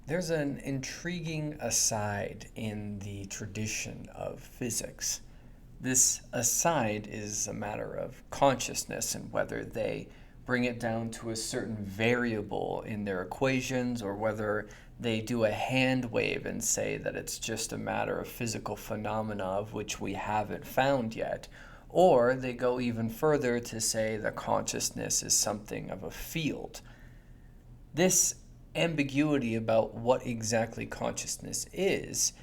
There's an intriguing aside in the tradition of physics. This aside is a matter of consciousness and whether they bring it down to a certain variable in their equations or whether they do a hand wave and say that it's just a matter of physical phenomena of which we haven't found yet. Or they go even further to say that consciousness is something of a field. This ambiguity about what exactly consciousness is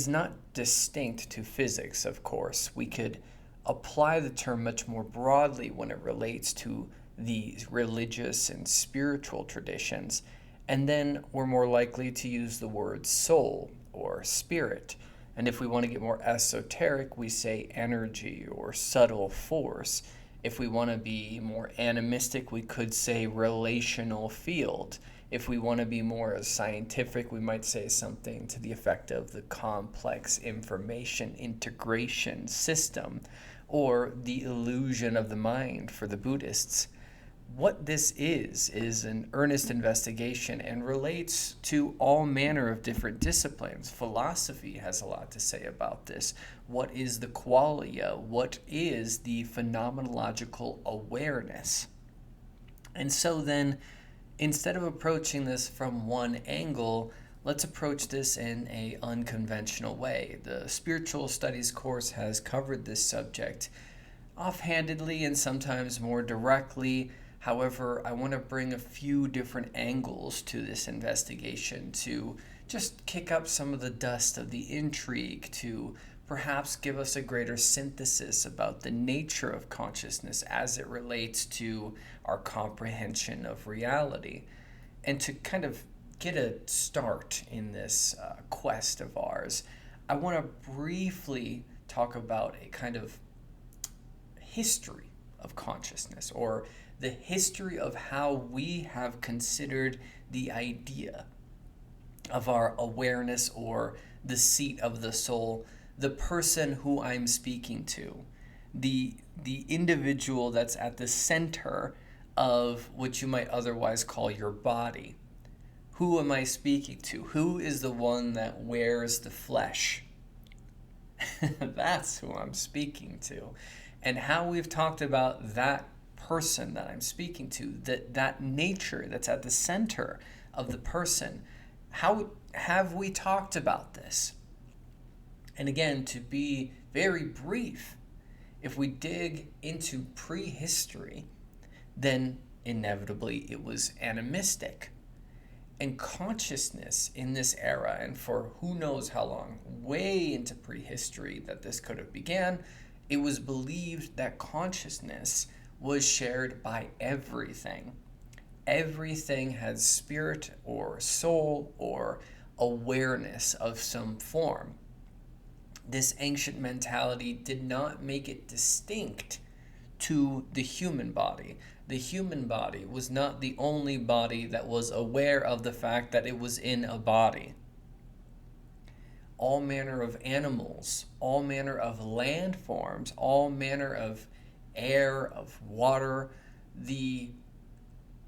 not distinct to physics, of course. We could apply the term much more broadly when it relates to the religious and spiritual traditions, and then we're more likely to use the word soul or spirit. And if we want to get more esoteric, we say energy or subtle force. If we want to be more animistic, we could say relational field. If we want to be more scientific, we might say something to the effect of the complex information integration system or the illusion of the mind for the Buddhists. What this is an earnest investigation and relates to all manner of different disciplines. Philosophy has a lot to say about this. What is the qualia? What is the phenomenological awareness? And so then, instead of approaching this from one angle, let's approach this in an unconventional way. The spiritual studies course has covered this subject offhandedly and sometimes more directly. However, I want to bring a few different angles to this investigation to just kick up some of the dust of the intrigue, to perhaps give us a greater synthesis about the nature of consciousness as it relates to our comprehension of reality. And to kind of get a start in this quest of ours, I want to briefly talk about a kind of history of consciousness, or the history of how we have considered the idea of our awareness or the seat of the soul, the person who I'm speaking to, the individual that's at the center of what you might otherwise call your body. Who am I speaking to? Who is the one that wears the flesh? That's who I'm speaking to. And how we've talked about that person that I'm speaking to, that nature that's at the center of the person. How have we talked about this? And again, to be very brief, if we dig into prehistory, then inevitably it was animistic. And consciousness in this era, and for who knows how long, way into prehistory that this could have began, it was believed that consciousness was shared by everything. Everything had spirit or soul or awareness of some form. This ancient mentality did not make it distinct to the human body. The human body was not the only body that was aware of the fact that it was in a body. All manner of animals, all manner of landforms, all manner of air, of water, the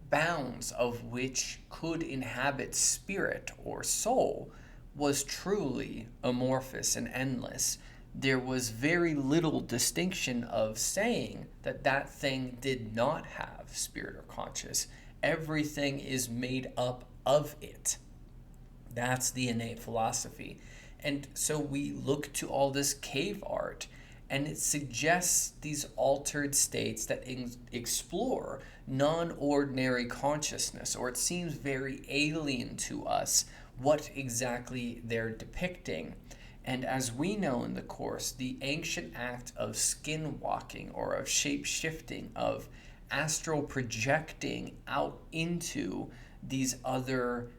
bounds of which could inhabit spirit or soul was truly amorphous and endless. There was very little distinction of saying that that thing did not have spirit or conscious. Everything is made up of it. That's the innate philosophy. And so we look to all this cave art, and it suggests these altered states that explore non-ordinary consciousness, or it seems very alien to us what exactly they're depicting. And as we know in the Course, the ancient act of skinwalking or of shape-shifting, of astral projecting out into these other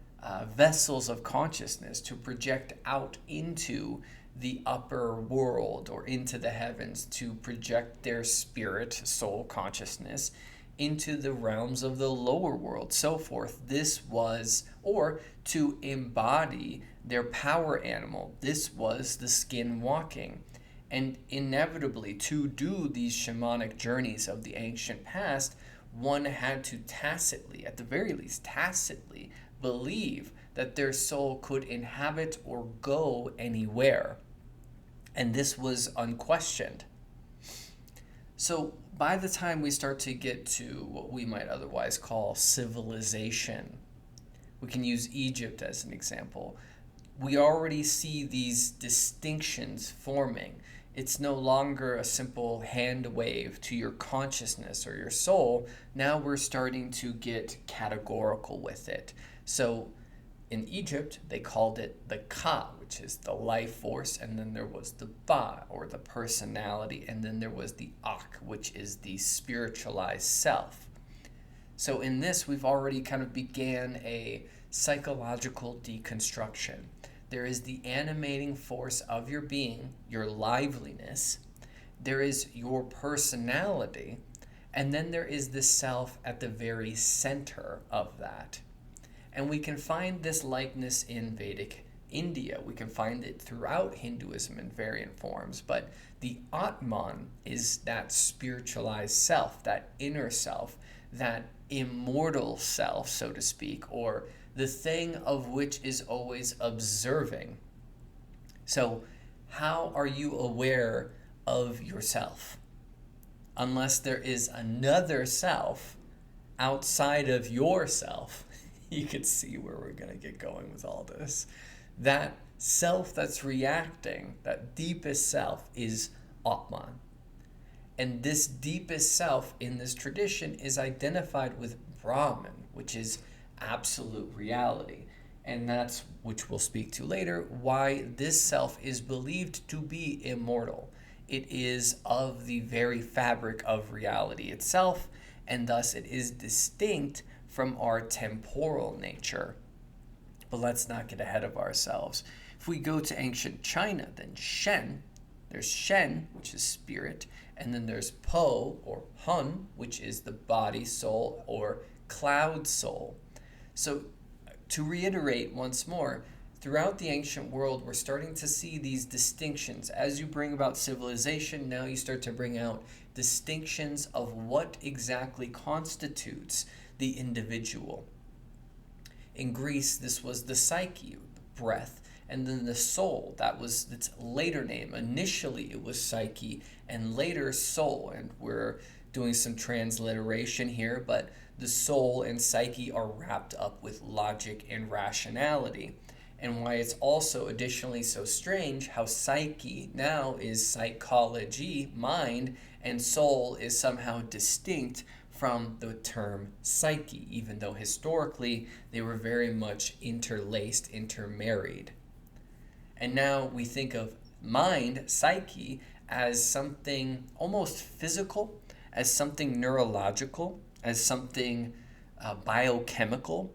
vessels of consciousness, to project out into the upper world or into the heavens, to project their spirit, soul, consciousness into the realms of the lower world, so forth. This was, or to embody their power animal. This was the skin walking. And inevitably, to do these shamanic journeys of the ancient past, one had to tacitly, at the very least, tacitly believe that their soul could inhabit or go anywhere. And this was unquestioned. So by the time we start to get to what we might otherwise call civilization, we can use Egypt as an example. We already see these distinctions forming. It's no longer a simple hand wave to your consciousness or your soul. Now we're starting to get categorical with it. So in Egypt, they called it the Ka, which is the life force, and then there was the Ba, or the personality, and then there was the Ak, which is the spiritualized self. So in this, we've already kind of began a psychological deconstruction. There is the animating force of your being, your liveliness. There is your personality, and then there is the self at the very center of that. And we can find this likeness in Vedic India. We can find it throughout Hinduism in variant forms, but the Atman is that spiritualized self, that inner self, that immortal self, so to speak, or the thing of which is always observing. So, how are you aware of yourself? Unless there is another self outside of yourself, you can see where we're going to get going with all this. That self that's reacting, that deepest self, is Atman. And this deepest self in this tradition is identified with Brahman, which is absolute reality. And that's, which we'll speak to later, why this self is believed to be immortal. It is of the very fabric of reality itself, and thus it is distinct from our temporal nature. But let's not get ahead of ourselves. If we go to ancient China, then Shen, there's Shen, which is spirit, and then there's Po, or Hun, which is the body, soul, or cloud soul. So to reiterate once more, throughout the ancient world, we're starting to see these distinctions. As you bring about civilization, now you start to bring out distinctions of what exactly constitutes the individual. In Greece, this was the psyche, the breath, and then the soul. That was its later name. Initially, it was psyche, and later soul. And we're doing some transliteration here, but the soul and psyche are wrapped up with logic and rationality. And why it's also additionally so strange how psyche now is psychology, mind, and soul is somehow distinct from the term psyche, even though historically they were very much interlaced, intermarried. And now we think of mind, psyche, as something almost physical, as something neurological, as something biochemical,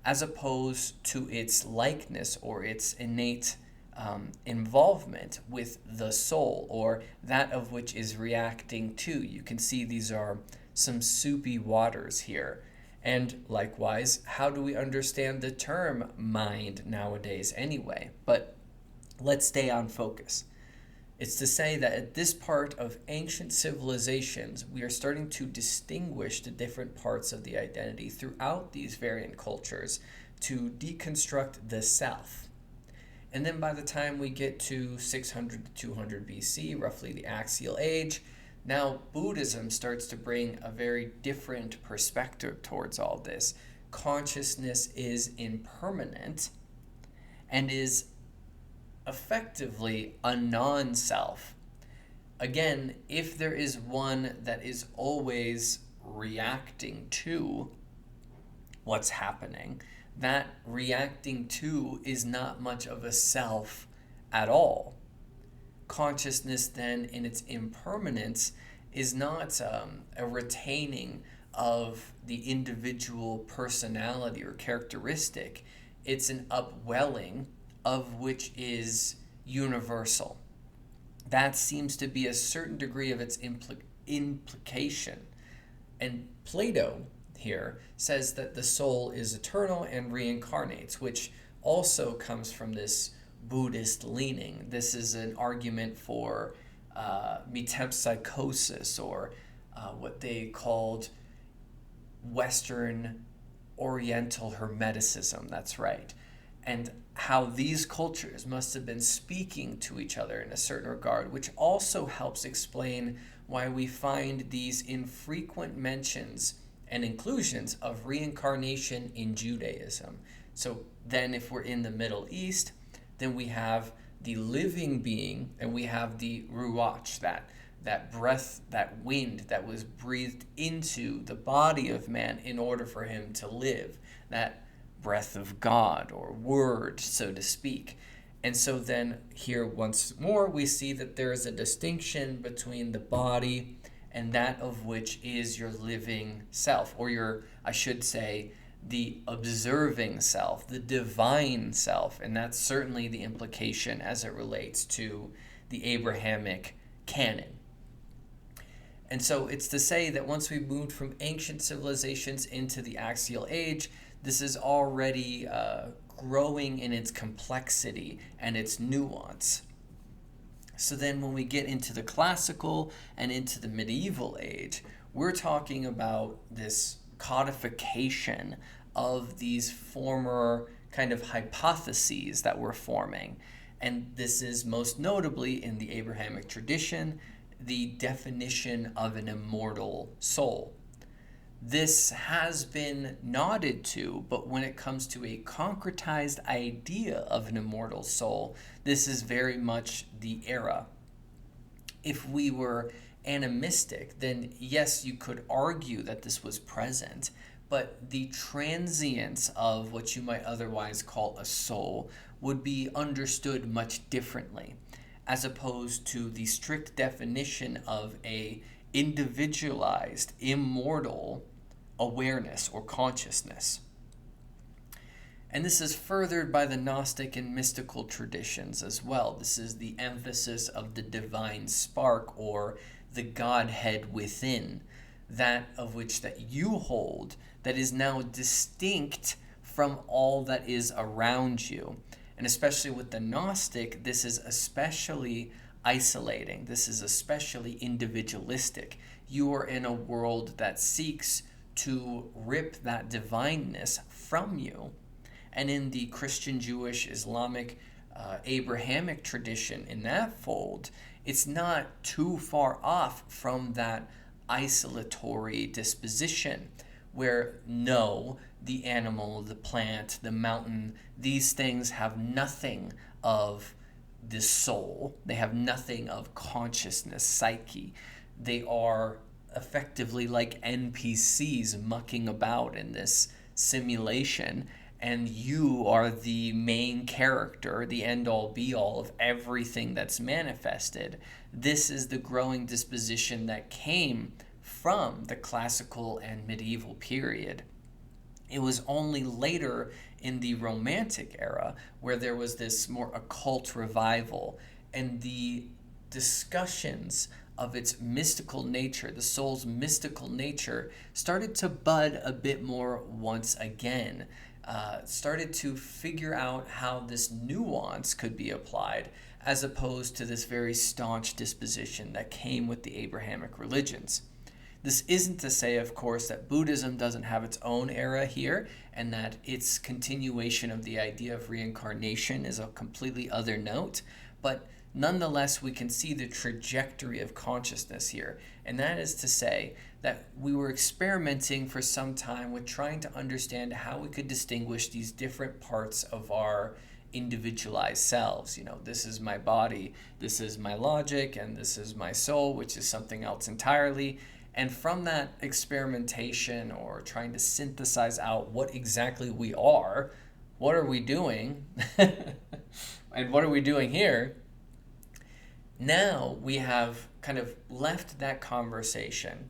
as opposed to its likeness or its innate involvement with the soul, or that of which is reacting to. You can see these are some soupy waters here. And likewise, how do we understand the term mind nowadays anyway? But let's stay on focus. It's to say that at this part of ancient civilizations, we are starting to distinguish the different parts of the identity throughout these variant cultures to deconstruct the self. And then by the time we get to 600 to 200 BC, roughly the axial age, now Buddhism starts to bring a very different perspective towards all this. Consciousness is impermanent and is effectively a non-self. Again, if there is one that is always reacting to what's happening, that reacting to is not much of a self at all. Consciousness then, in its impermanence, is not a retaining of the individual personality or characteristic. It's an upwelling of which is universal. That seems to be a certain degree of its implication. And Plato here says that the soul is eternal and reincarnates, which also comes from this Buddhist leaning. This is an argument for metempsychosis, or what they called Western Oriental Hermeticism. That's right. and how these cultures must have been speaking to each other in a certain regard, which also helps explain why we find these infrequent mentions and inclusions of reincarnation in Judaism. So then if we're in the Middle East, then we have the living being, and we have the ruach, that breath, that wind that was breathed into the body of man in order for him to live, that breath of God, or word, so to speak. And so then here once more we see that there is a distinction between the body and that of which is your living self, or your, I should say, the observing self, the divine self. And that's certainly the implication as it relates to the Abrahamic canon. And so it's to say that once we moved from ancient civilizations into the axial age, this is already growing in its complexity and its nuance. So then when we get into the classical and into the medieval age, we're talking about this codification of these former kind of hypotheses that we're forming. And this is most notably in the Abrahamic tradition, the definition of an immortal soul. This has been nodded to, but when it comes to a concretized idea of an immortal soul, this is very much the era. If we were animistic, then yes, you could argue that this was present, but the transience of what you might otherwise call a soul would be understood much differently, as opposed to the strict definition of a individualized, immortal awareness or consciousness. And this is furthered by the Gnostic and mystical traditions as well. This is the emphasis of the divine spark, or the Godhead within, that of which that you hold, that is now distinct from all that is around you. And especially with the Gnostic, this is especially isolating. This is especially individualistic. You are in a world that seeks to rip that divineness from you. And in the Christian, Jewish, Islamic, Abrahamic tradition, in that fold, it's not too far off from that isolatory disposition where no, the animal, the plant, the mountain, these things have nothing of the soul. They have nothing of consciousness, psyche. They are effectively like NPCs mucking about in this simulation, and you are the main character, the end-all be-all of everything that's manifested. This is the growing disposition that came from the classical and medieval period. It was only later in the Romantic era where there was this more occult revival, and the discussions of its mystical nature, the soul's mystical nature, started to bud a bit more once again. Started to figure out how this nuance could be applied, as opposed to this very staunch disposition that came with the Abrahamic religions. This isn't to say, of course, that Buddhism doesn't have its own era here, and that its continuation of the idea of reincarnation is a completely other note, but nonetheless, we can see the trajectory of consciousness here, and that is to say that we were experimenting for some time with trying to understand how we could distinguish these different parts of our individualized selves. You know, this is my body, this is my logic, and this is my soul, which is something else entirely. And from that experimentation, or trying to synthesize out what exactly we are, what are we doing, and what are we doing here, now we have kind of left that conversation,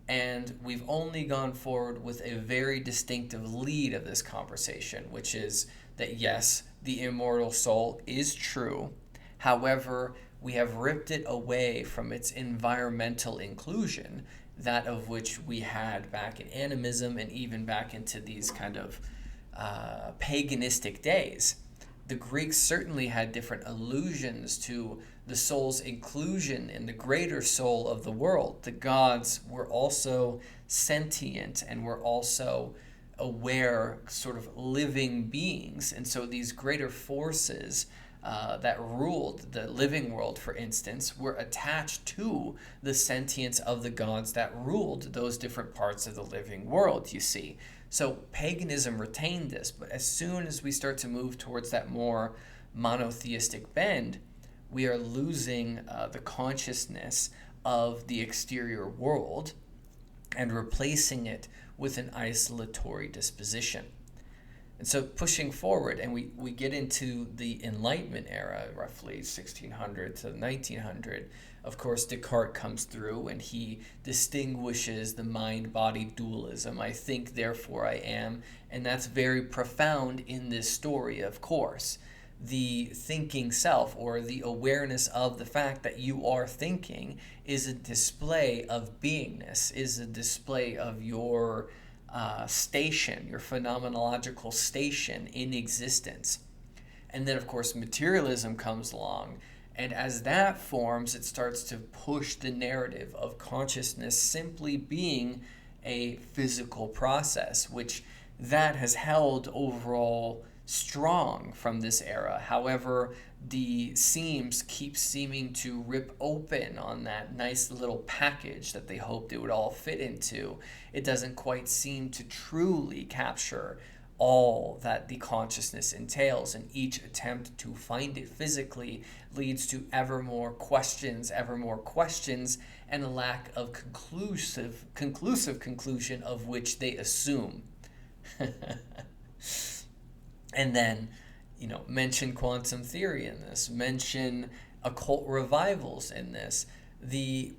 and we've only gone forward with a very distinctive lead of this conversation, which is that yes, the immortal soul is true. However, we have ripped it away from its environmental inclusion, that of which we had back in animism and even back into these kind of paganistic days. The Greeks certainly had different allusions to the soul's inclusion in the greater soul of the world. The gods were also sentient and were also aware, sort of living beings. And so these greater forces that ruled the living world, for instance, were attached to the sentience of the gods that ruled those different parts of the living world, you see. So paganism retained this, but as soon as we start to move towards that more monotheistic bend, we are losing the consciousness of the exterior world and replacing it with an isolatory disposition. And so pushing forward, and we get into the Enlightenment era, roughly 1600 to 1900. Of course, Descartes comes through and he distinguishes the mind-body dualism. I think, therefore I am. And that's very profound in this story, of course. The thinking self, or the awareness of the fact that you are thinking, is a display of beingness, is a display of your station, your phenomenological station in existence. And then, of course, materialism comes along. And as that forms, it starts to push the narrative of consciousness simply being a physical process, which that has held overall strong from this era. However, the seams keep seeming to rip open on that nice little package that they hoped it would all fit into. It doesn't quite seem to truly capture all that the consciousness entails, and each attempt to find it physically leads to ever more questions, and a lack of conclusive conclusion of which they assume. And then, mention quantum theory in this, mention occult revivals in this. The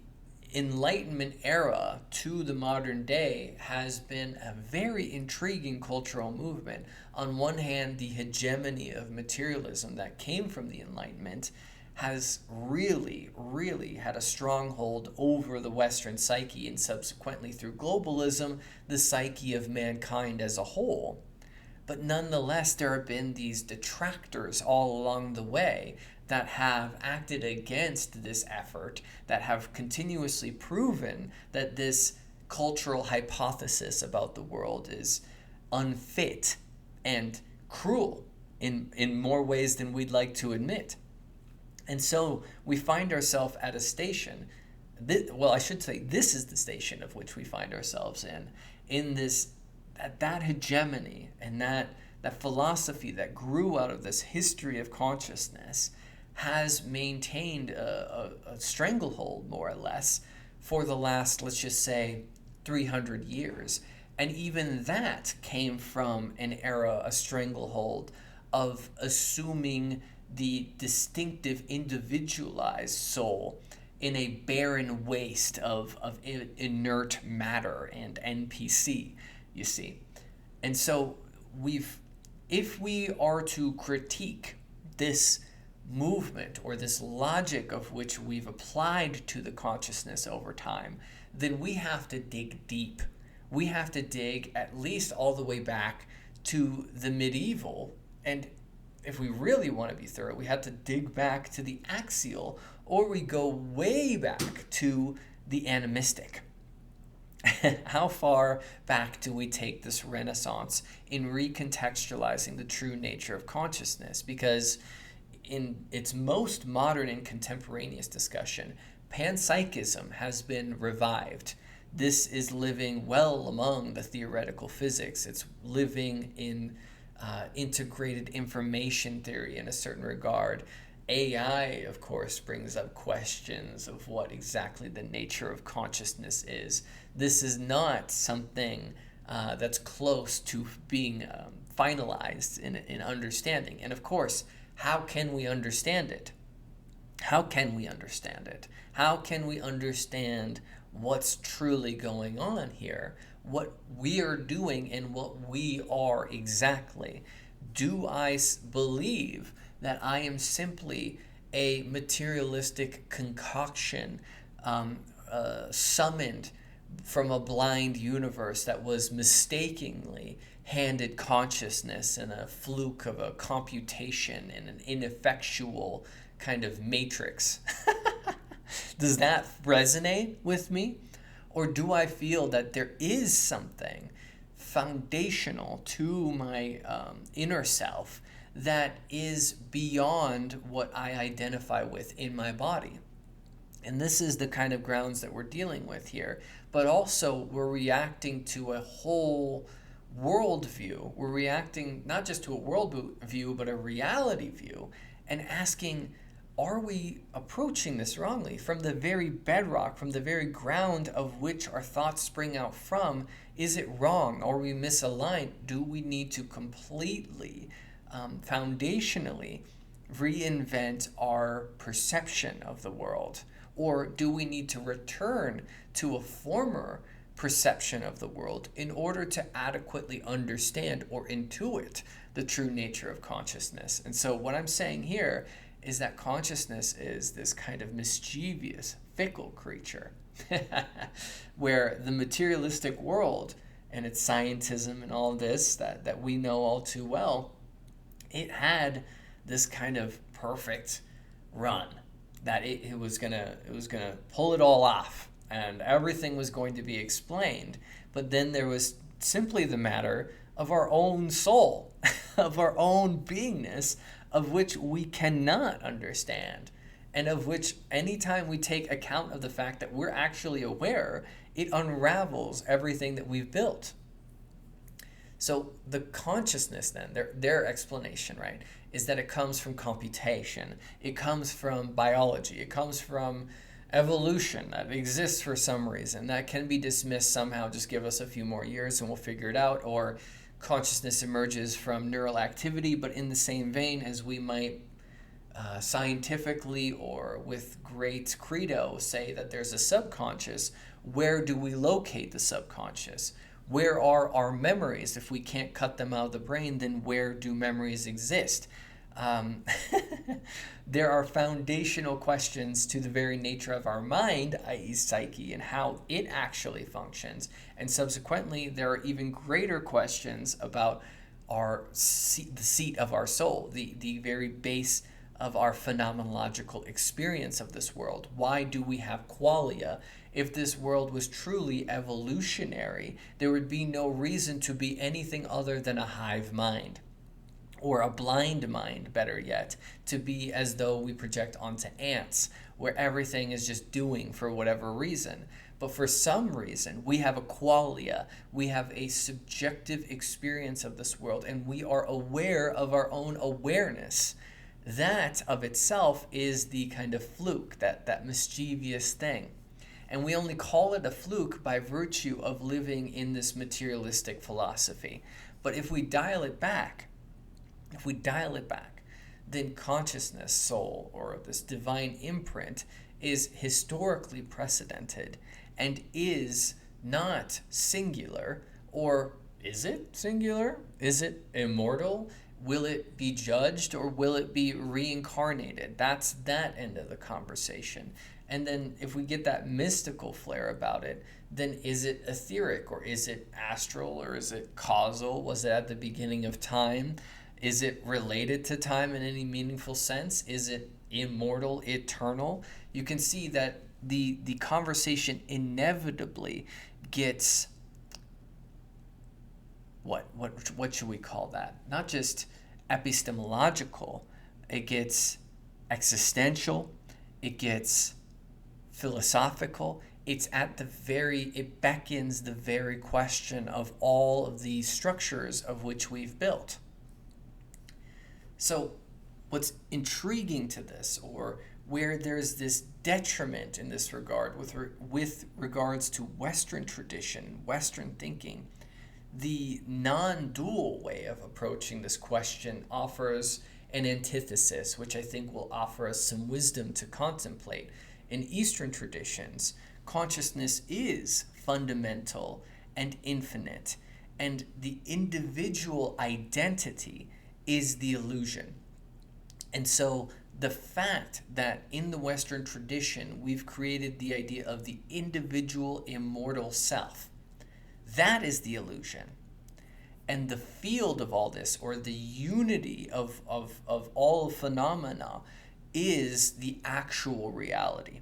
Enlightenment era to the modern day has been a very intriguing cultural movement. On one hand, the hegemony of materialism that came from the Enlightenment has really, really had a stronghold over the Western psyche, and subsequently through globalism, the psyche of mankind as a whole. But nonetheless, there have been these detractors all along the way that have acted against this effort, that have continuously proven that this cultural hypothesis about the world is unfit and cruel in more ways than we'd like to admit. And so we find ourselves at a station. I should say this is the station of which we find ourselves in this that hegemony and that philosophy that grew out of this history of consciousness has maintained a stranglehold, more or less, for the last, let's just say, 300 years. And even that came from an era, a stranglehold of assuming the distinctive individualized soul in a barren waste of inert matter and NPC, you see. And so if we are to critique this movement or this logic of which we've applied to the consciousness over time, then we have to dig deep. We have to dig at least all the way back to the medieval, and if we really want to be thorough, we have to dig back to the axial, or we go way back to the animistic. How far back do we take this Renaissance in recontextualizing the true nature of consciousness? Because in its most modern and contemporaneous discussion, panpsychism has been revived. This is living well among the theoretical physics. It's living in integrated information theory in a certain regard. AI, of course, brings up questions of what exactly the nature of consciousness is. This is not something that's close to being finalized in understanding. And of course, how can we understand it? How can we understand it? How can we understand what's truly going on here? What we are doing and what we are exactly? Do I believe that I am simply a materialistic concoction summoned from a blind universe that was mistakenly handed consciousness in a fluke of a computation in an ineffectual kind of matrix? Does that resonate with me? Or do I feel that there is something foundational to my inner self that is beyond what I identify with in my body. And this is the kind of grounds that we're dealing with here. But also, we're reacting to a whole worldview. We're reacting not just to a world view, but a reality view, and asking, are we approaching this wrongly? From the very bedrock, from the very ground of which our thoughts spring out from, is it wrong? Are we misaligned? Do we need to completely, foundationally, reinvent our perception of the world? Or do we need to return to a former perception of the world in order to adequately understand or intuit the true nature of consciousness? And so what I'm saying here is that consciousness is this kind of mischievous, fickle creature where the materialistic world and its scientism and all this that we know all too well, it had this kind of perfect run that it was gonna pull it all off and everything was going to be explained. But then there was simply the matter of our own soul, of our own beingness, of which we cannot understand, and of which anytime we take account of the fact that we're actually aware, it unravels everything that we've built. So the consciousness then, their explanation, right, is that it comes from computation. It comes from biology. It comes from evolution that exists for some reason. That can be dismissed somehow, just give us a few more years and we'll figure it out. Or consciousness emerges from neural activity, but in the same vein as we might scientifically or with great credo say that there's a subconscious, where do we locate the subconscious? Where are our memories? If we can't cut them out of the brain, then where do memories exist? There are foundational questions to the very nature of our mind, i.e. psyche, and how it actually functions. And subsequently, there are even greater questions about the seat of our soul, the very base of our phenomenological experience of this world. Why do we have qualia? If this world was truly evolutionary, there would be no reason to be anything other than a hive mind, or a blind mind, better yet, to be as though we project onto ants, where everything is just doing for whatever reason. But for some reason, we have a qualia, we have a subjective experience of this world, and we are aware of our own awareness. That of itself is the kind of fluke, that mischievous thing. And we only call it a fluke by virtue of living in this materialistic philosophy. But if we dial it back, then consciousness, soul, or this divine imprint is historically precedented and is not singular. Or is it singular? Is it immortal? Will it be judged or will it be reincarnated? That's that end of the conversation. And then if we get that mystical flair about it, then is it etheric or is it astral or is it causal? Was it at the beginning of time? Is it related to time in any meaningful sense? Is it immortal, eternal? You can see that the conversation inevitably gets, what should we call that? Not just epistemological, it gets existential, it gets philosophical. It beckons the very question of all of these structures of which we've built. So what's intriguing to this, or where there's this detriment in this regard with regards to Western tradition, Western thinking, the non-dual way of approaching this question offers an antithesis, which I think will offer us some wisdom to contemplate. In Eastern traditions, consciousness is fundamental and infinite, and the individual identity is the illusion. And so the fact that in the Western tradition we've created the idea of the individual immortal self, that is the illusion. And the field of all this, or the unity of all phenomena, is the actual reality.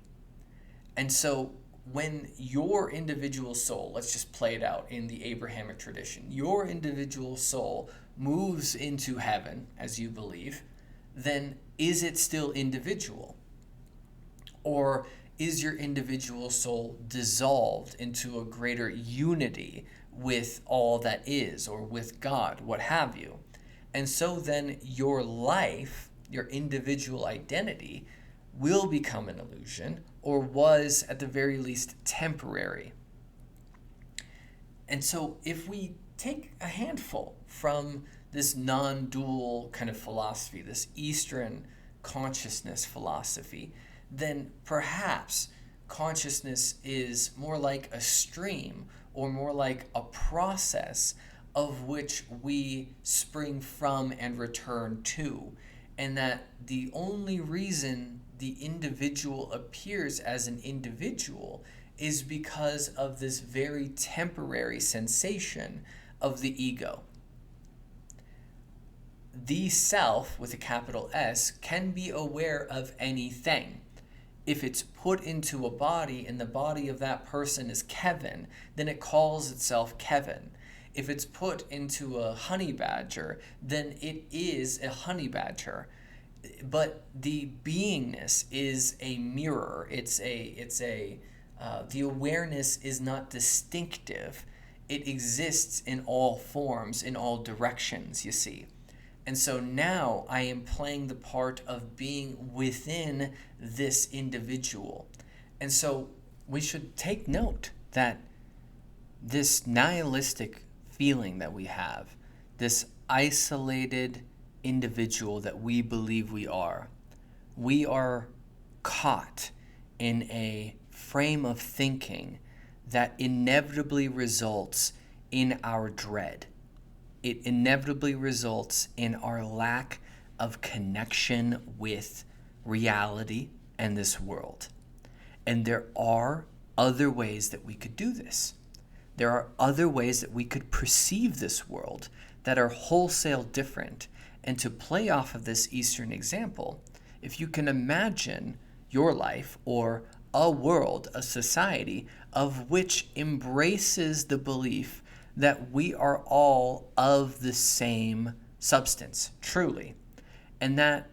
And so when your individual soul, let's just play it out in the Abrahamic tradition, your individual soul moves into heaven, as you believe, then is it still individual? Or is your individual soul dissolved into a greater unity with all that is, or with God, what have you? And so then your life, your individual identity, will become an illusion, or was at the very least temporary. And so if we take a handful from this non-dual kind of philosophy, this Eastern consciousness philosophy, then perhaps consciousness is more like a stream, or more like a process of which we spring from and return to, and that the only reason the individual appears as an individual is because of this very temporary sensation of the ego. The self, with a capital S, can be aware of anything. If it's put into a body and the body of that person is Kevin, then it calls itself Kevin. If it's put into a honey badger, then it is a honey badger. But the beingness is a mirror. The awareness is not distinctive. It exists in all forms, in all directions, you see. And so now I am playing the part of being within this individual. And so we should take note that this nihilistic feeling that we have, this isolated individual that we believe we are caught in a frame of thinking that inevitably results in our dread. It inevitably results in our lack of connection with reality and this world. And there are other ways that we could do this. There are other ways that we could perceive this world that are wholesale different. And to play off of this Eastern example, if you can imagine your life or a world, a society, of which embraces the belief that we are all of the same substance, truly. And that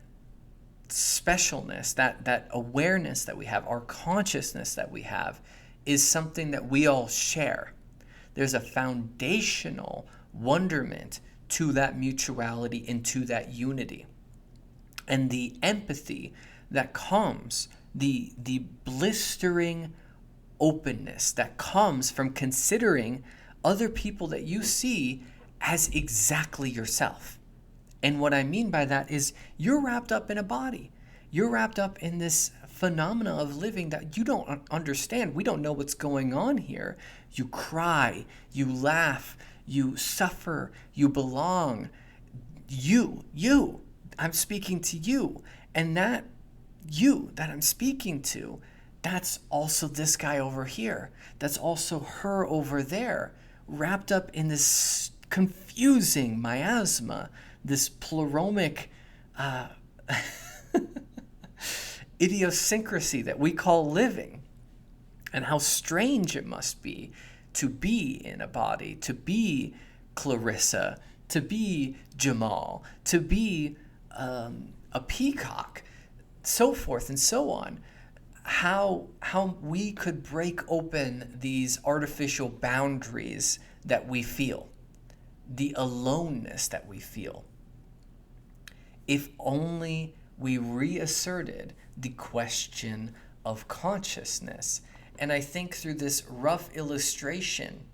specialness, that awareness that we have, our consciousness that we have, is something that we all share. There's a foundational wonderment to that mutuality and to that unity. And the empathy that comes, the blistering openness that comes from considering other people that you see as exactly yourself. And what I mean by that is you're wrapped up in a body. You're wrapped up in this phenomena of living that you don't understand. We don't know what's going on here. You cry, you laugh, you suffer, you belong. You, I'm speaking to you. And that you that I'm speaking to, that's also this guy over here. That's also her over there, wrapped up in this confusing miasma, this pleromic idiosyncrasy that we call living. And how strange it must be to be in a body, to be Clarissa, to be Jamal, to be a peacock, so forth and so on. How we could break open these artificial boundaries that we feel, the aloneness that we feel, if only we reasserted the question of consciousness. And I think through this rough illustration,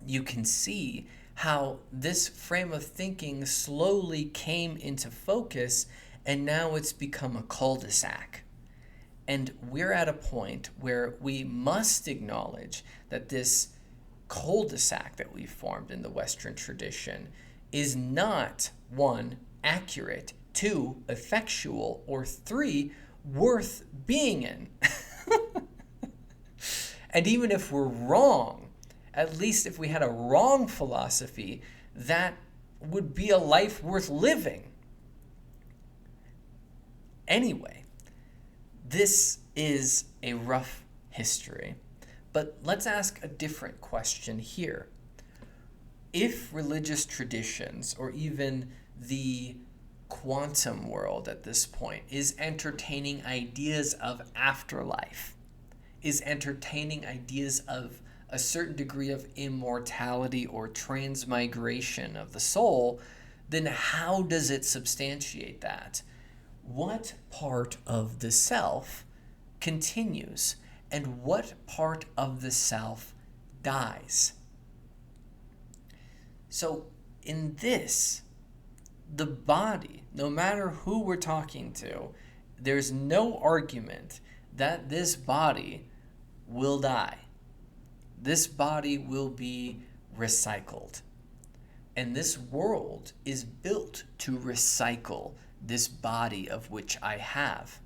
you can see how this frame of thinking slowly came into focus, and now it's become a cul-de-sac. And we're at a point where we must acknowledge that this cul-de-sac that we've formed in the Western tradition is not, 1, accurate, 2, effectual, or 3, worth being in. And even if we're wrong, at least if we had a wrong philosophy, that would be a life worth living. Anyway, this is a rough history. But let's ask a different question here. If religious traditions, or even the quantum world at this point, is entertaining ideas of afterlife, is entertaining ideas of a certain degree of immortality or transmigration of the soul, then how does it substantiate that? What part of the self continues, and what part of the self dies? So in this, the body, no matter who we're talking to, there's no argument that this body will die. This body will be recycled. And this world is built to recycle this body of which I have.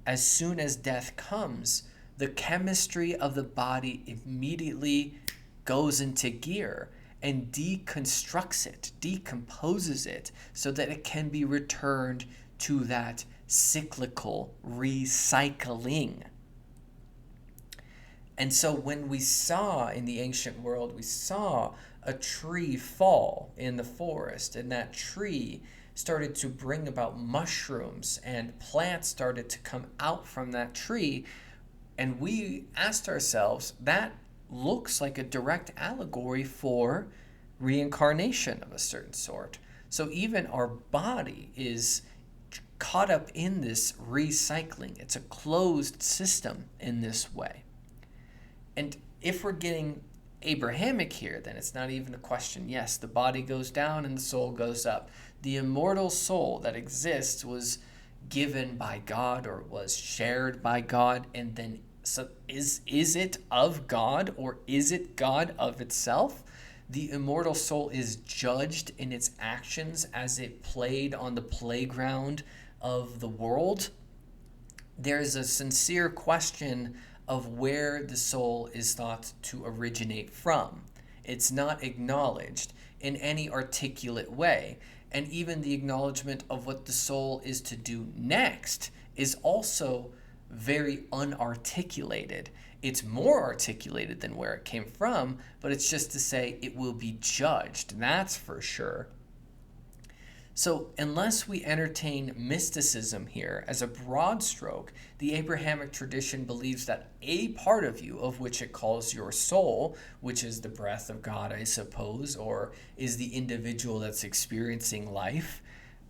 As soon as death comes, the chemistry of the body immediately goes into gear and deconstructs it, decomposes it, so that it can be returned to that cyclical recycling. And so when we saw in the ancient world, we saw a tree fall in the forest, and that tree started to bring about mushrooms, and plants started to come out from that tree, and we asked ourselves, that looks like a direct allegory for reincarnation of a certain sort. So even our body is caught up in this recycling. It's a closed system in this way. And if we're getting Abrahamic here, then it's not even a question. Yes, the body goes down and the soul goes up. The immortal soul that exists was given by God, or was shared by God, and then so is it of God, or is it God of itself? The immortal soul is judged in its actions as it played on the playground of the world. There's a sincere question of where the soul is thought to originate from. It's not acknowledged in any articulate way. And even the acknowledgement of what the soul is to do next is also very unarticulated. It's more articulated than where it came from, but it's just to say it will be judged. That's for sure. So unless we entertain mysticism here as a broad stroke, the Abrahamic tradition believes that a part of you, of which it calls your soul, which is the breath of God, I suppose, or is the individual that's experiencing life,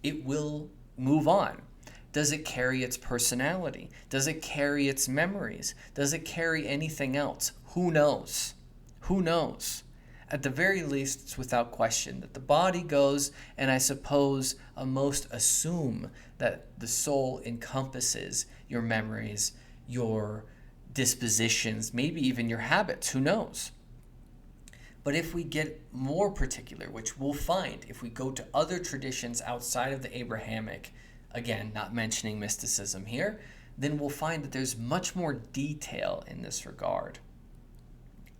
it will move on. Does it carry its personality? Does it carry its memories? Does it carry anything else? Who knows? Who knows? At the very least, it's without question that the body goes, and I suppose most assume that the soul encompasses your memories, your dispositions, maybe even your habits. Who knows? But if we get more particular, which we'll find if we go to other traditions outside of the Abrahamic, again, not mentioning mysticism here, then we'll find that there's much more detail in this regard.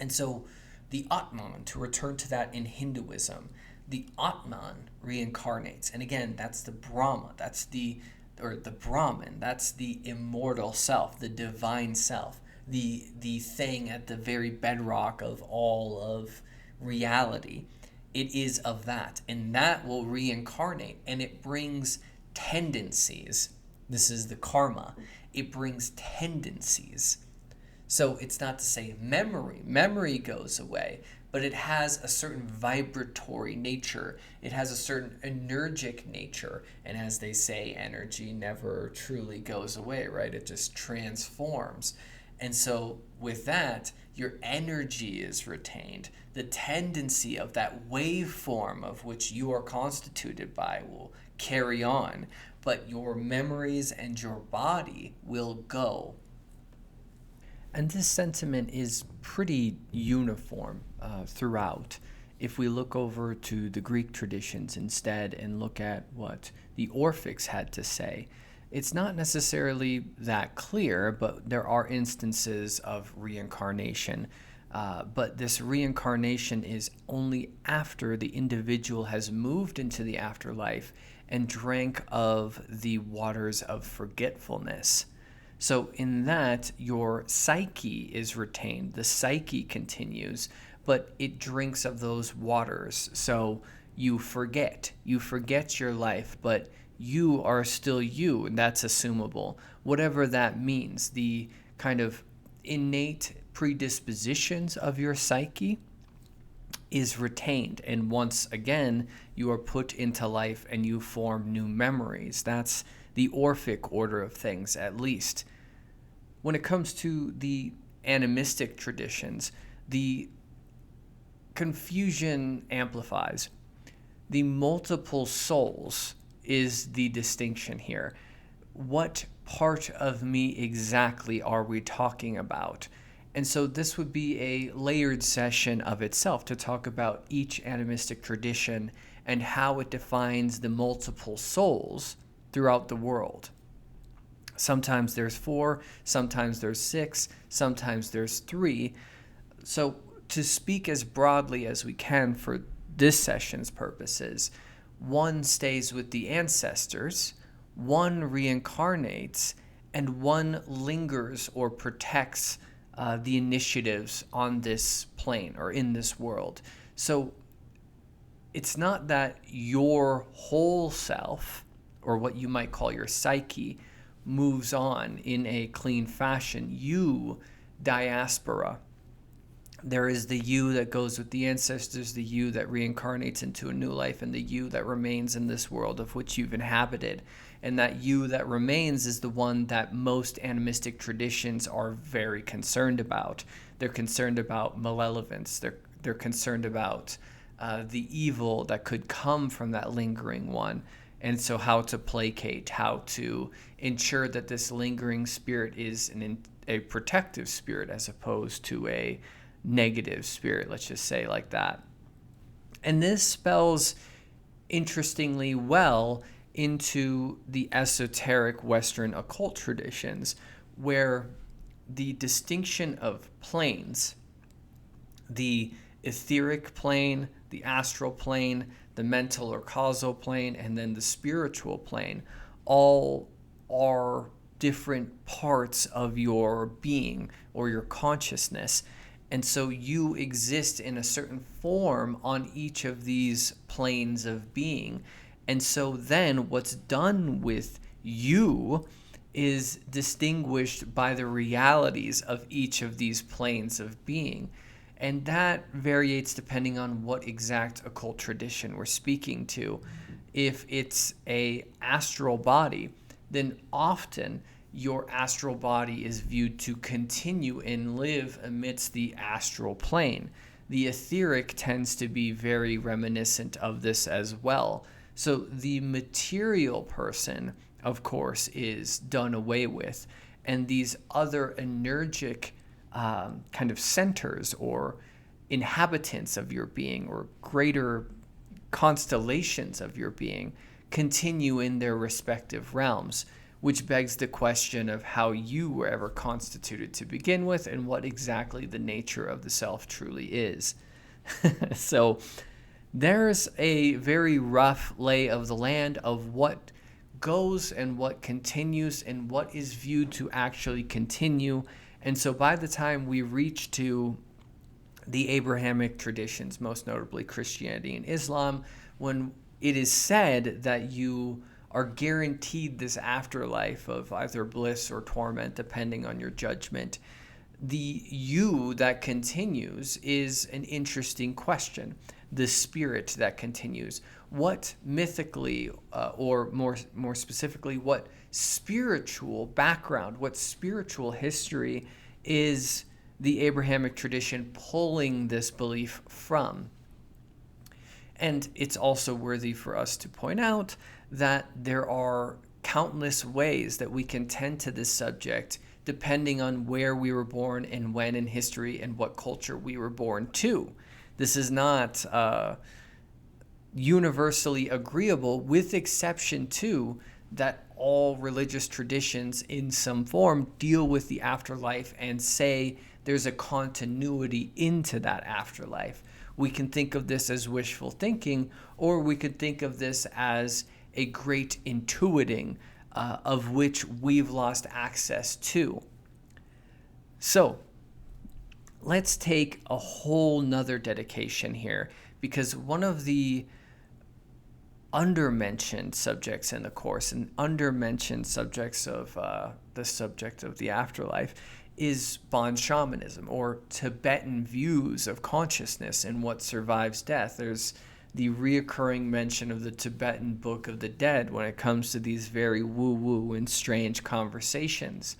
And so the Atman, to return to that in Hinduism, the Atman reincarnates. And again, that's the Brahma, the Brahman, that's the immortal self, the divine self, the thing at the very bedrock of all of reality. It is of that, and that will reincarnate, and it brings tendencies. This is the karma. It brings tendencies. So it's not to say memory goes away, but it has a certain vibratory nature. It has a certain energic nature. And as they say, energy never truly goes away, right? It just transforms. And so with that, your energy is retained. The tendency of that waveform of which you are constituted by will carry on, but your memories and your body will go. And this sentiment is pretty uniform throughout. If we look over to the Greek traditions instead and look at what the Orphics had to say, it's not necessarily that clear, but there are instances of reincarnation. But this reincarnation is only after the individual has moved into the afterlife and drank of the waters of forgetfulness. So in that, your psyche is retained. The psyche continues, but it drinks of those waters. So you forget. You forget your life, but you are still you, and that's assumable. Whatever that means, the kind of innate predispositions of your psyche is retained. And once again, you are put into life and you form new memories. That's the Orphic order of things, at least. When it comes to the animistic traditions, the confusion amplifies. The multiple souls is the distinction here. What part of me exactly are we talking about? And so this would be a layered session of itself to talk about each animistic tradition and how it defines the multiple souls throughout the world. Sometimes there's 4, sometimes there's 6, sometimes there's 3. So to speak as broadly as we can for this session's purposes, 1 stays with the ancestors, 1 reincarnates, and 1 lingers or protects the initiatives on this plane or in this world. So it's not that your whole self, or what you might call your psyche, moves on in a clean fashion. You, diaspora. There is the you that goes with the ancestors, the you that reincarnates into a new life, and the you that remains in this world of which you've inhabited. And that you that remains is the one that most animistic traditions are very concerned about. They're concerned about malevolence. They're concerned about the evil that could come from that lingering one. And so how to placate, how to ensure that this lingering spirit is a protective spirit as opposed to a negative spirit, let's just say like that. And this spells interestingly well into the esoteric Western occult traditions, where the distinction of planes, the etheric plane, the astral plane, the mental or causal plane, and then the spiritual plane, all are different parts of your being or your consciousness. And so you exist in a certain form on each of these planes of being. And so then what's done with you is distinguished by the realities of each of these planes of being. And that varies depending on what exact occult tradition we're speaking to. If it's a astral body, then often your astral body is viewed to continue and live amidst the astral plane. The etheric tends to be very reminiscent of this as well. So the material person, of course, is done away with. And these other energic kind of centers or inhabitants of your being or greater constellations of your being continue in their respective realms, which begs the question of how you were ever constituted to begin with and what exactly the nature of the self truly is. So there's a very rough lay of the land of what goes and what continues and what is viewed to actually continue. And so by the time we reach to the Abrahamic traditions, most notably Christianity and Islam, when it is said that you are guaranteed this afterlife of either bliss or torment, depending on your judgment, the you that continues is an interesting question. The spirit that continues. What mythically, or more specifically, what spiritual background, what spiritual history is the Abrahamic tradition pulling this belief from? And it's also worthy for us to point out that there are countless ways that we can tend to this subject depending on where we were born and when in history and what culture we were born to. This is not universally agreeable, with exception to that all religious traditions in some form deal with the afterlife and say there's a continuity into that afterlife. We can think of this as wishful thinking, or we could think of this as a great intuiting of which we've lost access to. So let's take a whole nother dedication here, because one of the undermentioned subjects in the course and undermentioned subjects of the subject of the afterlife is Bon shamanism, or Tibetan views of consciousness and what survives death. There's the reoccurring mention of the Tibetan Book of the Dead when it comes to these very woo-woo and strange conversations.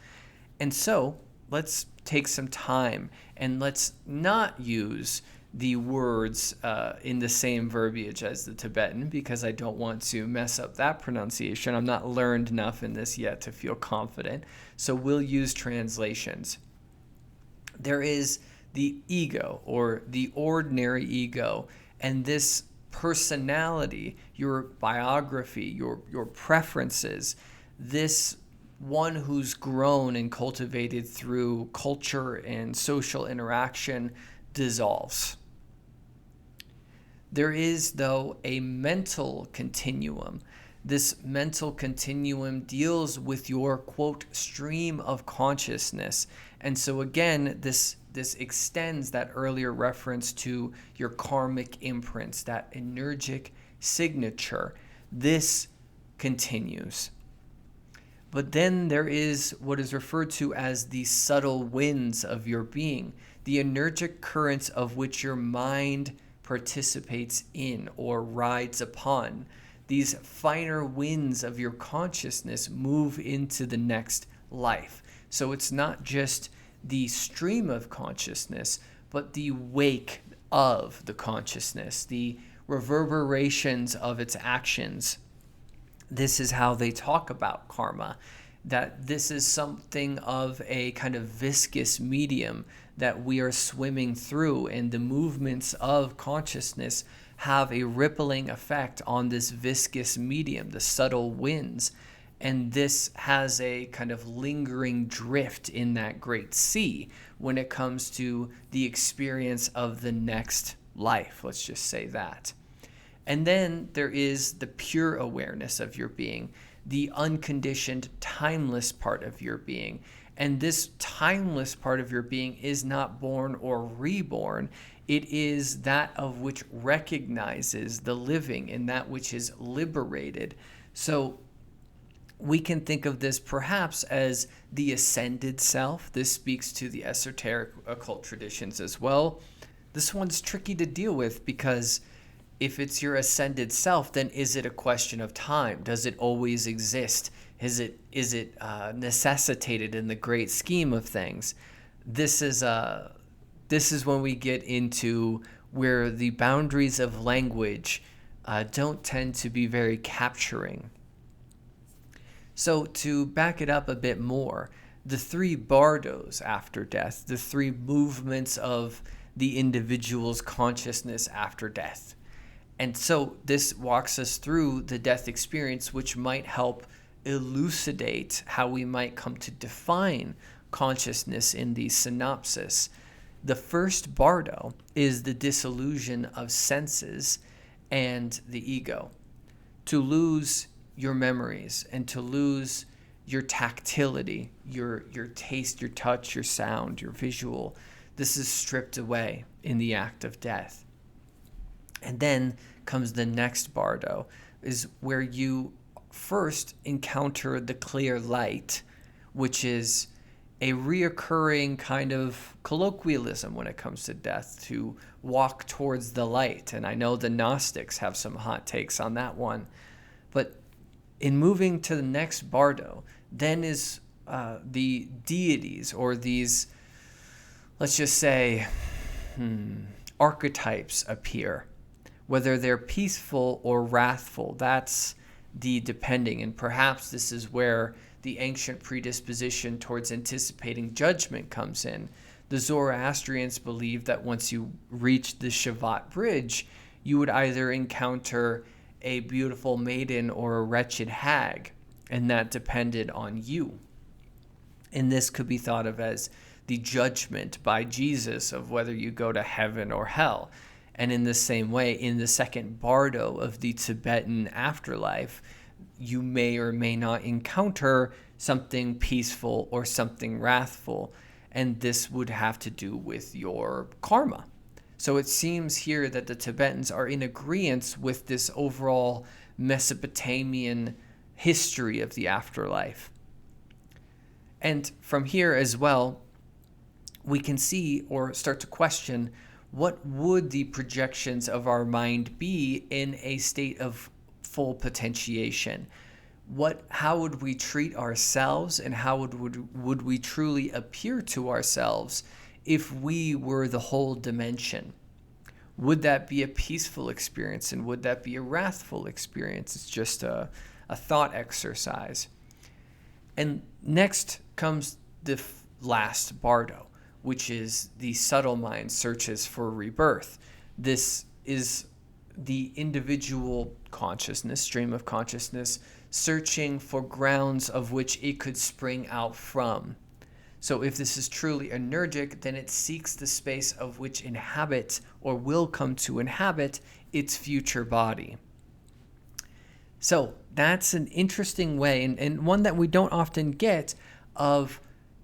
And so let's take some time and let's not use the words in the same verbiage as the Tibetan, because I don't want to mess up that pronunciation. I'm not learned enough in this yet to feel confident. So we'll use translations. There is the ego, or the ordinary ego, and this personality, your biography, your preferences, this one who's grown and cultivated through culture and social interaction dissolves. There is, though, a mental continuum. This mental continuum deals with your, quote, stream of consciousness. And so again, this extends that earlier reference to your karmic imprints, that energic signature. This continues. But then there is what is referred to as the subtle winds of your being, the energic currents of which your mind participates in or rides upon. These finer winds of your consciousness move into the next life. So it's not just the stream of consciousness, but the wake of the consciousness, the reverberations of its actions. This is how they talk about karma, that this is something of a kind of viscous medium that we are swimming through, and the movements of consciousness have a rippling effect on this viscous medium, the subtle winds. And this has a kind of lingering drift in that great sea when it comes to the experience of the next life. Let's just say that. And then there is the pure awareness of your being, the unconditioned, timeless part of your being. And this timeless part of your being is not born or reborn. It is that of which recognizes the living and that which is liberated. So we can think of this perhaps as the ascended self. This speaks to the esoteric occult traditions as well. This one's tricky to deal with, because if it's your ascended self, then is it a question of time? Does it always exist? Is it necessitated in the great scheme of things? This is when we get into where the boundaries of language don't tend to be very capturing. So to back it up a bit more, the three bardos after death, the three movements of the individual's consciousness after death. And so this walks us through the death experience, which might help elucidate how we might come to define consciousness in the synopsis. The first bardo is the dissolution of senses and the ego. To lose your memories and to lose your tactility, your taste, your touch, your sound, your visual. This is stripped away in the act of death. And then comes the next bardo, is where you first encounter the clear light, which is a reoccurring kind of colloquialism when it comes to death, to walk towards the light. And I know the Gnostics have some hot takes on that one. But in moving to the next bardo, then is the deities, or these, let's just say, archetypes appear. Whether they're peaceful or wrathful, that's the depending. And perhaps this is where the ancient predisposition towards anticipating judgment comes in. The Zoroastrians believed that once you reached the Shavat bridge, you would either encounter a beautiful maiden or a wretched hag, and that depended on you. And this could be thought of as the judgment by Jesus of whether you go to heaven or hell. And in the same way, in the second bardo of the Tibetan afterlife, you may or may not encounter something peaceful or something wrathful. And this would have to do with your karma. So it seems here that the Tibetans are in agreement with this overall Mesopotamian history of the afterlife. And from here as well, we can see or start to question, what would the projections of our mind be in a state of full potentiation? How would we treat ourselves, and how would we truly appear to ourselves if we were the whole dimension? Would that be a peaceful experience, and would that be a wrathful experience? It's just a thought exercise. And next comes the last bardo, which is the subtle mind searches for rebirth. This is the individual consciousness, stream of consciousness, searching for grounds of which it could spring out from. So if this is truly energic, then it seeks the space of which inhabits or will come to inhabit its future body. So that's an interesting way, and one that we don't often get, of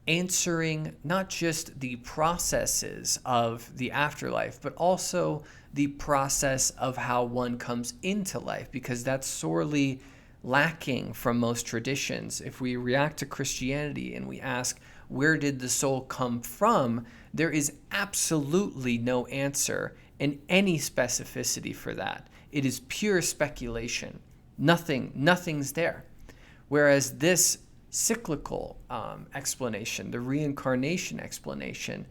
answering not just the processes of the afterlife, but also the process of how one comes into life, because that's sorely lacking from most traditions. If we react to Christianity and we ask, where did the soul come from? There is absolutely no answer in any specificity for that. It is pure speculation. Nothing's there. Whereas this cyclical explanation, the reincarnation explanation,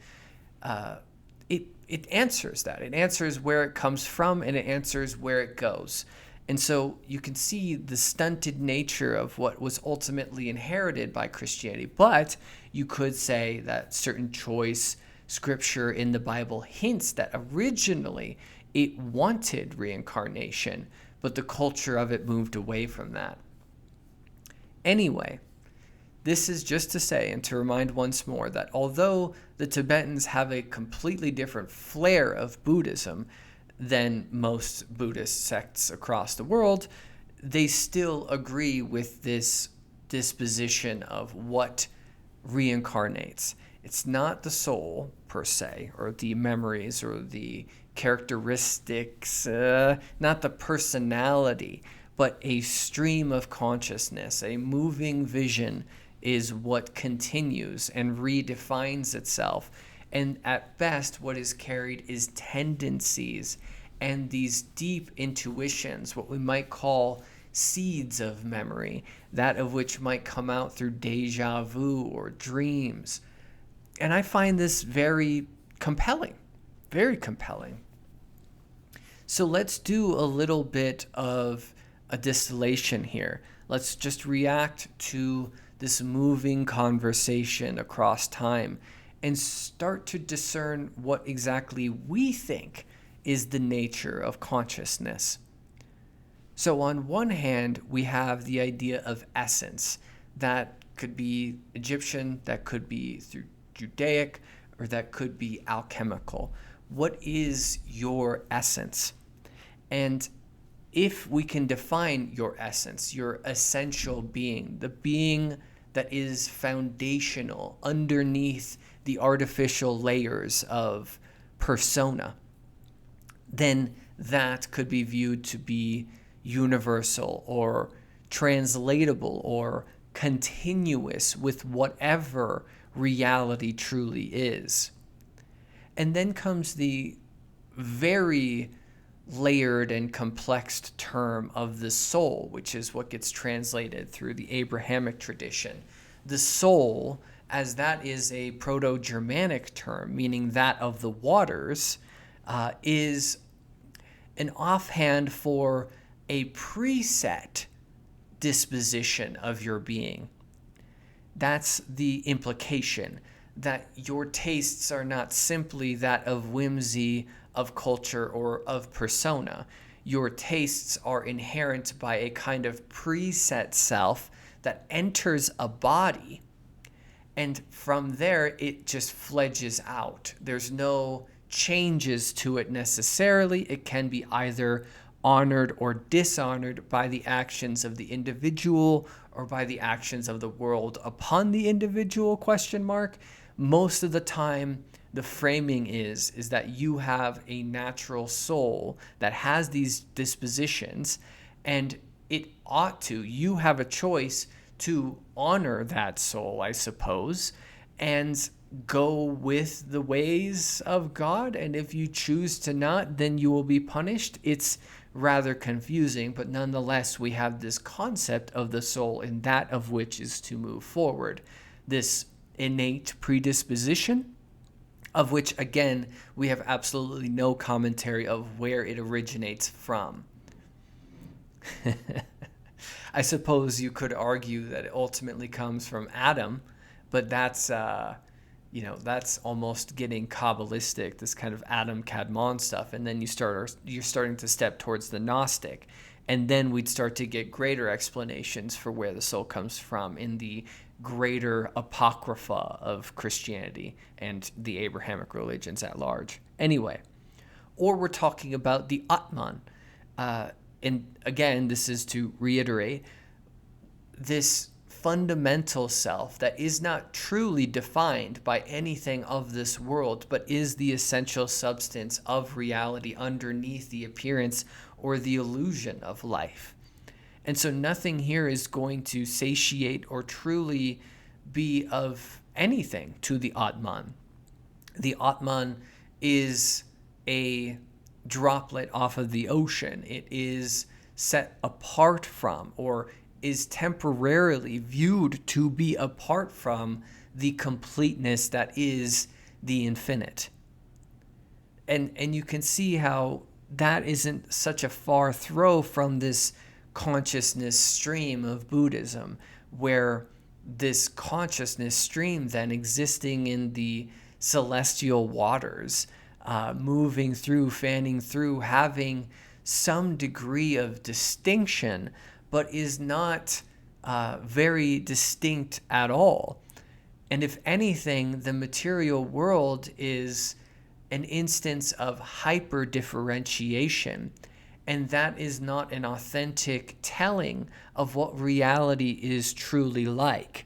it answers that. It answers where it comes from, and it answers where it goes. And so you can see the stunted nature of what was ultimately inherited by Christianity. But you could say that certain choice scripture in the Bible hints that originally it wanted reincarnation, but the culture of it moved away from that. Anyway, this is just to say and to remind once more that although the Tibetans have a completely different flair of Buddhism than most Buddhist sects across the world, they still agree with this disposition of what reincarnates. It's not the soul per se, or the memories, or the characteristics, not the personality, but a stream of consciousness, a moving vision is what continues and redefines itself. And at best, what is carried is tendencies and these deep intuitions, what we might call seeds of memory, that of which might come out through deja vu or dreams. And I find this very compelling, very compelling. So let's do a little bit of a distillation here. Let's just react to this moving conversation across time and start to discern what exactly we think is the nature of consciousness. So on one hand, we have the idea of essence. That could be Egyptian, that could be through Judaic, or that could be alchemical. What is your essence? And if we can define your essence, your essential being, the being that is foundational underneath the artificial layers of persona, then that could be viewed to be universal or translatable or continuous with whatever reality truly is. And then comes the very layered and complex term of the soul, which is what gets translated through the Abrahamic tradition. The soul, as that is a Proto-Germanic term, meaning that of the waters, is an offhand for a preset disposition of your being. That's the implication, that your tastes are not simply that of whimsy, of culture, or of persona. Your tastes are inherent by a kind of preset self that enters a body, and from there it just fledges out. There's no changes to it necessarily. It can be either honored or dishonored by the actions of the individual or by the actions of the world upon the individual, ? Most of the time, the framing is that you have a natural soul that has these dispositions, and you have a choice to honor that soul, I suppose, and go with the ways of God. And if you choose to not, then you will be punished. It's rather confusing, but nonetheless, we have this concept of the soul, and that of which is to move forward. This innate predisposition, of which, again, we have absolutely no commentary of where it originates from. I suppose you could argue that it ultimately comes from Adam, but that's almost getting Kabbalistic, this kind of Adam Kadmon stuff, and then you're starting to step towards the Gnostic, and then we'd start to get greater explanations for where the soul comes from in the greater apocrypha of Christianity and the Abrahamic religions at large. Anyway, or we're talking about the Atman. And again, this is to reiterate, this fundamental self that is not truly defined by anything of this world, but is the essential substance of reality underneath the appearance or the illusion of life. And so nothing here is going to satiate or truly be of anything to the Atman. The Atman is a droplet off of the ocean. It is set apart from, or is temporarily viewed to be apart from, the completeness that is the infinite. And you can see how that isn't such a far throw from this consciousness stream of Buddhism, where this consciousness stream then existing in the celestial waters, moving through, fanning through, having some degree of distinction, but is not very distinct at all. And if anything, the material world is an instance of hyper-differentiation, and that is not an authentic telling of what reality is truly like.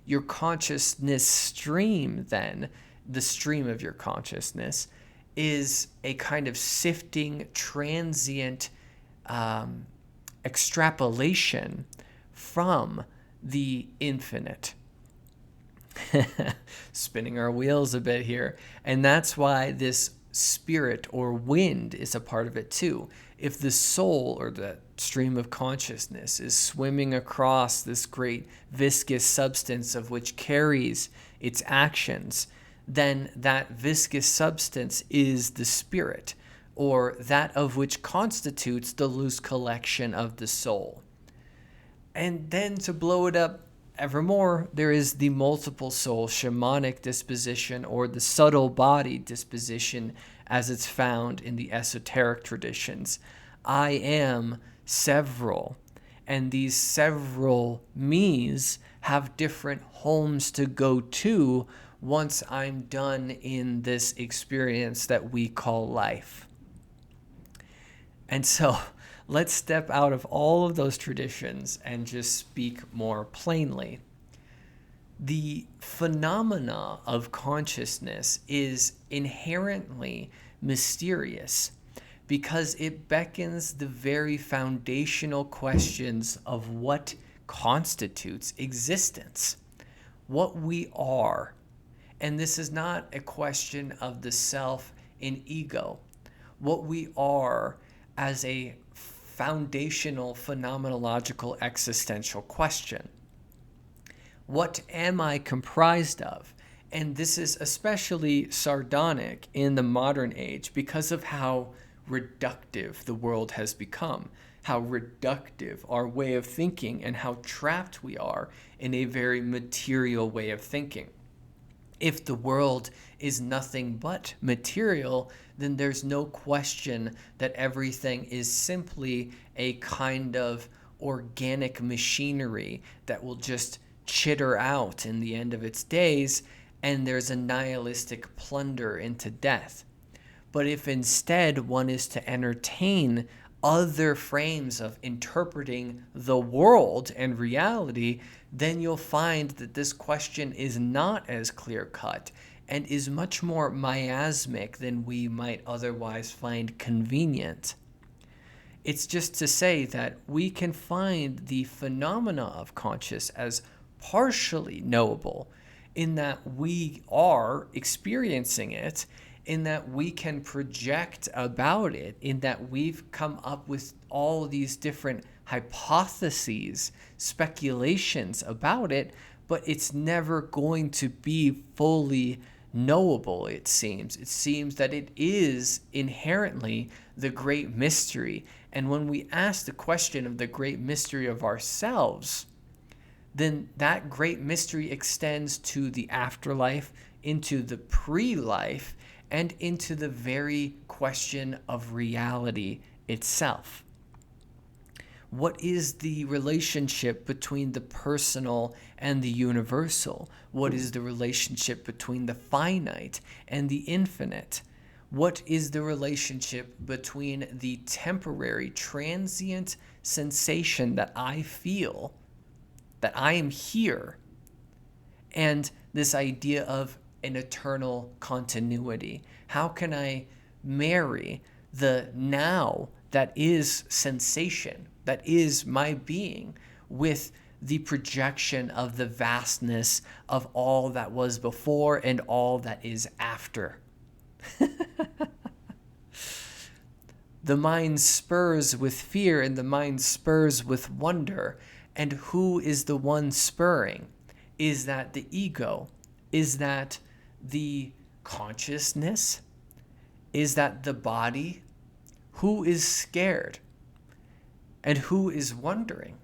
Your consciousness stream, then, the stream of your consciousness, is a kind of sifting, transient extrapolation from the infinite. Spinning our wheels a bit here. And that's why this spirit or wind is a part of it too. If the soul, or the stream of consciousness, is swimming across this great viscous substance of which carries its actions, then that viscous substance is the spirit, or that of which constitutes the loose collection of the soul. And then to blow it up evermore, there is the multiple soul shamanic disposition, or the subtle body disposition as it's found in the esoteric traditions. I am several, and these several me's have different homes to go to once I'm done in this experience that we call life. And so let's step out of all of those traditions and just speak more plainly. The phenomena of consciousness is inherently mysterious because it beckons the very foundational questions of what constitutes existence, what we are. And this is not a question of the self in ego. What we are as a foundational phenomenological existential question. What am I comprised of? And this is especially sardonic in the modern age because of how reductive the world has become, how reductive our way of thinking, and how trapped we are in a very material way of thinking. If the world is nothing but material, then there's no question that everything is simply a kind of organic machinery that will just chitter out in the end of its days, and there's a nihilistic plunder into death. But if instead one is to entertain other frames of interpreting the world and reality, then you'll find that this question is not as clear-cut and is much more miasmic than we might otherwise find convenient. It's just to say that we can find the phenomena of conscious as partially knowable, in that we are experiencing it, in that we can project about it, in that we've come up with all these different hypotheses, speculations about it, but it's never going to be fully knowable, it seems. It seems that it is inherently the great mystery. And when we ask the question of the great mystery of ourselves, then that great mystery extends to the afterlife, into the pre-life, and into the very question of reality itself. What is the relationship between the personal and the universal? What is the relationship between the finite and the infinite? What is the relationship between the temporary, transient sensation that I feel, that I am here, and this idea of an eternal continuity? How can I marry the now that is sensation, that is my being, with the projection of the vastness of all that was before and all that is after? The mind spurs with fear and the mind spurs with wonder. And who is the one spurring? Is that the ego? Is that the consciousness? Is that the body? Who is scared? And who is wondering?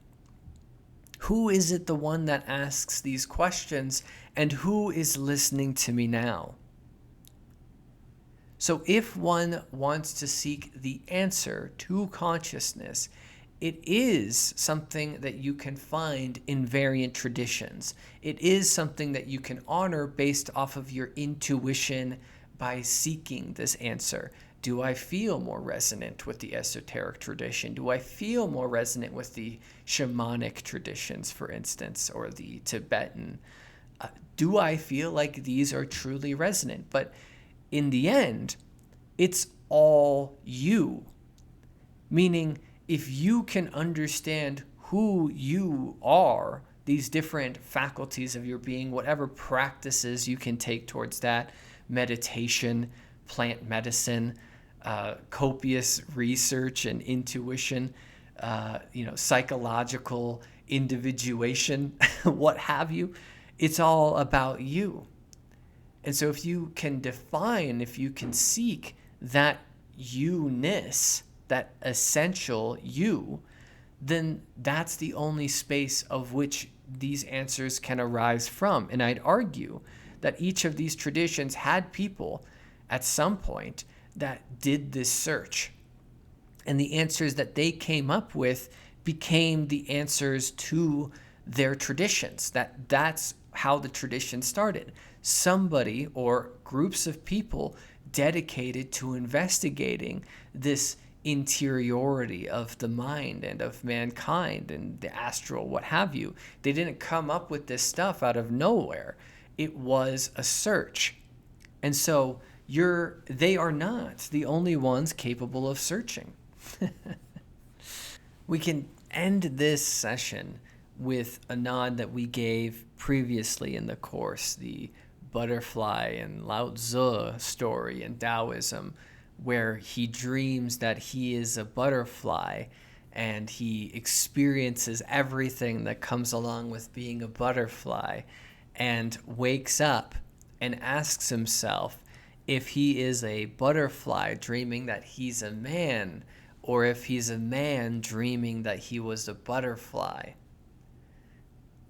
Who is it the one that asks these questions, and who is listening to me now? So if one wants to seek the answer to consciousness, it is something that you can find in variant traditions. It is something that you can honor based off of your intuition by seeking this answer. Do I feel more resonant with the esoteric tradition? Do I feel more resonant with the shamanic traditions, for instance, or the Tibetan? Do I feel like these are truly resonant? But in the end, it's all you. Meaning, if you can understand who you are, these different faculties of your being, whatever practices you can take towards that, meditation, plant medicine, copious research and intuition, psychological individuation, what have you, it's all about you. And so if you can define, if you can seek that you-ness, that essential you, then that's the only space of which these answers can arise from. And I'd argue that each of these traditions had people at some point that did this search. And the answers that they came up with became the answers to their traditions. That's how the tradition started. Somebody or groups of people dedicated to investigating this interiority of the mind and of mankind and the astral, what have you. They didn't come up with this stuff out of nowhere. It was a search. And so they are not the only ones capable of searching. We can end this session with a nod that we gave previously in the course, the butterfly and Lao Tzu story in Taoism, where he dreams that he is a butterfly and he experiences everything that comes along with being a butterfly, and wakes up and asks himself if he is a butterfly dreaming that he's a man, or if he's a man dreaming that he was a butterfly.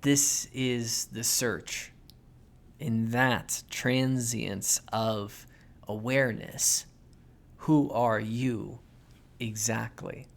This is the search. In that transience of awareness, who are you exactly?